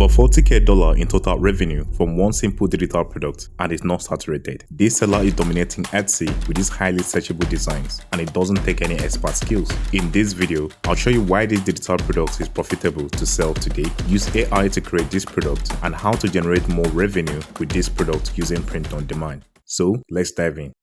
Over $40K in total revenue from one simple digital product, and it's not saturated. This seller is dominating Etsy with these highly searchable designs, and it doesn't take any expert skills. In this video, I'll show you why this digital product is profitable to sell today, use AI to create this product, and how to generate more revenue with this product using print on demand. So let's dive in.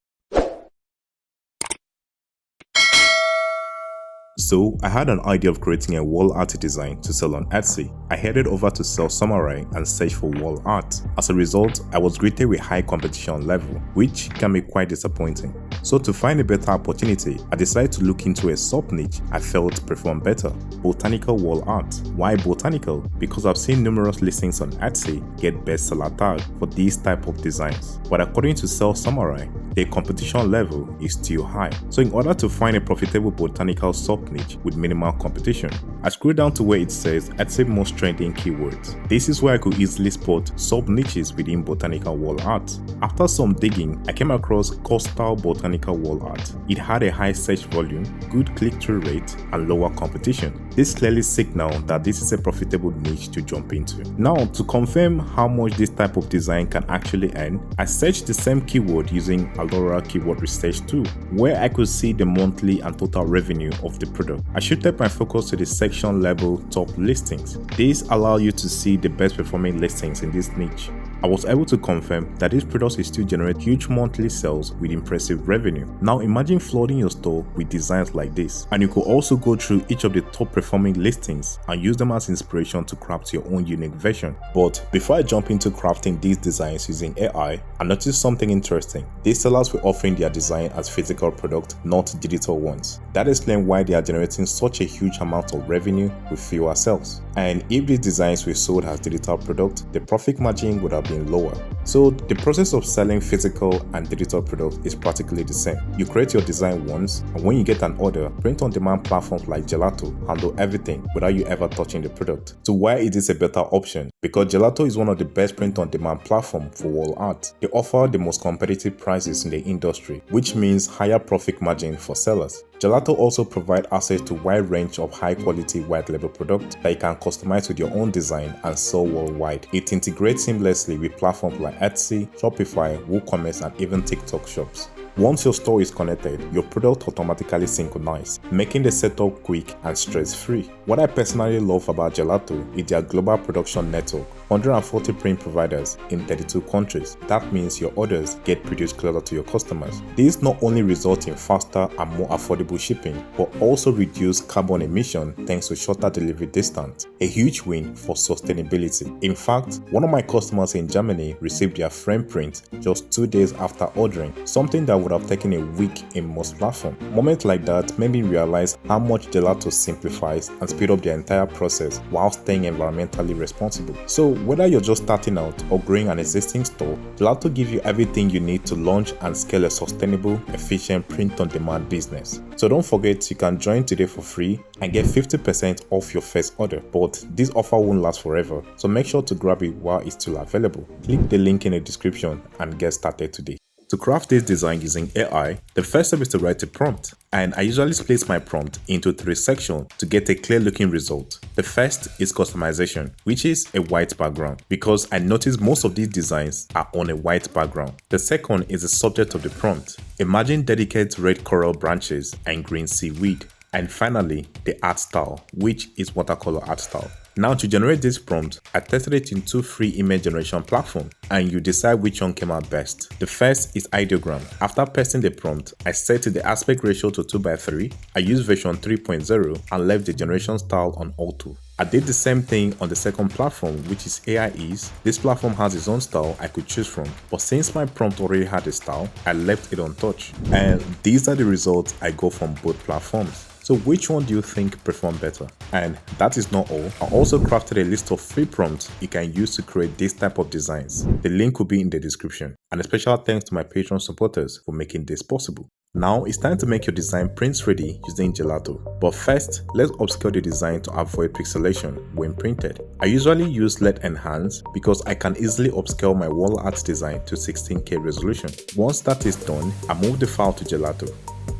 So I had an idea of creating a wall art design to sell on Etsy. I headed over to Sale Samurai and searched for wall art. As a result, I was greeted with high competition level, which can be quite disappointing. So to find a better opportunity, I decided to look into a sub-niche I felt performed better: Botanical Wall Art. Why Botanical? Because I've seen numerous listings on Etsy get bestseller tag for these type of designs. But according to Sale Samurai, the competition level is still high. So in order to find a profitable botanical sub-niche with minimal competition, I scrolled down to where it says Etsy most trending keywords. This is where I could easily spot sub-niches within botanical wall art. After some digging, I came across coastal botanical wall art. It had a high search volume, good click-through rate, and lower competition. This clearly signals that this is a profitable niche to jump into. Now, to confirm how much this type of design can actually earn, I searched the same keyword using Alura keyword research tool, where I could see the monthly and total revenue of the product. I shifted my focus to the section level top listings. These allow you to see the best performing listings in this niche. I was able to confirm that this product will still generate huge monthly sales with impressive revenue. Now imagine flooding your store with designs like this, and you could also go through each of the top performing listings and use them as inspiration to craft your own unique version. But before I jump into crafting these designs using AI, I noticed something interesting. These sellers were offering their design as physical product, not digital ones. That explains why they are generating such a huge amount of revenue with fewer sales. And if these designs were sold as digital product, the profit margin would have been lower. So the process of selling physical and digital products is practically the same. You create your design once, and when you get an order, print on demand platforms like Gelato handle everything without you ever touching the product. So why is this a better option? Because Gelato is one of the best print on demand platforms for wall art. They offer the most competitive prices in the industry, which means higher profit margin for sellers. Gelato also provides access to a wide range of high-quality white label products that you can customize with your own design and sell worldwide. It integrates seamlessly with platforms like Etsy, Shopify, WooCommerce, and even TikTok shops. Once your store is connected, your product automatically synchronizes, making the setup quick and stress-free. What I personally love about Gelato is their global production network. 140 print providers in 32 countries. That means your orders get produced closer to your customers. This not only results in faster and more affordable shipping, but also reduce carbon emission thanks to shorter delivery distance. A huge win for sustainability. In fact, one of my customers in Germany received their frame print just 2 days after ordering, something that would have taken a week in most platforms. Moments like that made me realize how much Gelato simplifies and speeds up the entire process while staying environmentally responsible. So whether you're just starting out or growing an existing store, Gelato gives you everything you need to launch and scale a sustainable, efficient print-on-demand business. So don't forget, you can join today for free and get 50% off your first order. But this offer won't last forever, so make sure to grab it while it's still available. Click the link in the description and get started today. To craft this design using AI, the first step is to write a prompt, and I usually split my prompt into 3 sections to get a clear looking result. The first is customization, which is a white background, because I noticed most of these designs are on a white background. The second is the subject of the prompt. Imagine delicate red coral branches and green seaweed. And finally, the art style, which is watercolor art style. Now to generate this prompt, I tested it in 2 free image generation platforms, and you decide which one came out best. The first is Ideogram. After pasting the prompt, I set the aspect ratio to 2:3, I used version 3.0 and left the generation style on auto. I did the same thing on the second platform, which is AI Ease. This platform has its own style I could choose from, but since my prompt already had a style, I left it untouched. And these are the results I got from both platforms. So which one do you think performed better? And that is not all. I also crafted a list of free prompts you can use to create this type of designs. The link will be in the description. And a special thanks to my Patreon supporters for making this possible. Now it's time to make your design print ready using Gelato. But first, let's upscale the design to avoid pixelation when printed. I usually use LED Enhance because I can easily upscale my wall art design to 16K resolution. Once that is done, I move the file to Gelato.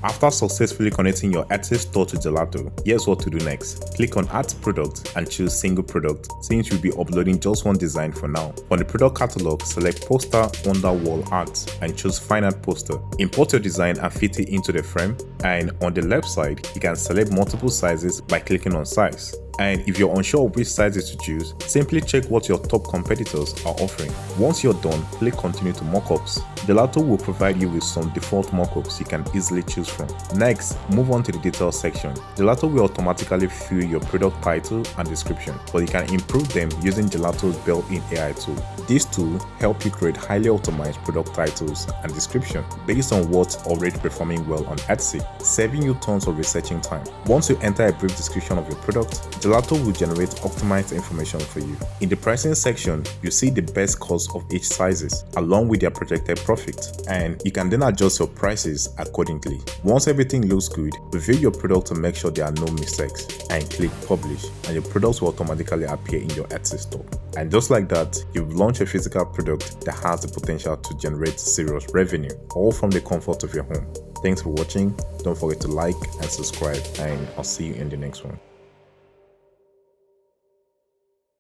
After successfully connecting your Etsy store to Gelato, here's what to do next. Click on Add Product and choose Single Product, since you'll be uploading just one design for now. On the product catalog, select Poster under Wall Art and choose Fine Art Poster. Import your design and fit it into the frame, and on the left side, you can select multiple sizes by clicking on Size. And if you're unsure of which sizes to choose, simply check what your top competitors are offering. Once you're done, click Continue to Mockups. Gelato will provide you with some default mockups you can easily choose from. Next, move on to the details section. Gelato will automatically fill your product title and description, but you can improve them using Gelato's built-in AI tool. This tool helps you create highly optimized product titles and description based on what's already performing well on Etsy, saving you tons of researching time. Once you enter a brief description of your product, Gelato will generate optimized information for you. In the pricing section, you see the best cost of each sizes along with their projected profit, and you can then adjust your prices accordingly. Once everything looks good, review your product to make sure there are no mistakes and click Publish, and your products will automatically appear in your Etsy store. And just like that, you've launched a physical product that has the potential to generate serious revenue, all from the comfort of your home. Thanks for watching. Don't forget to like and subscribe, and I'll see you in the next one.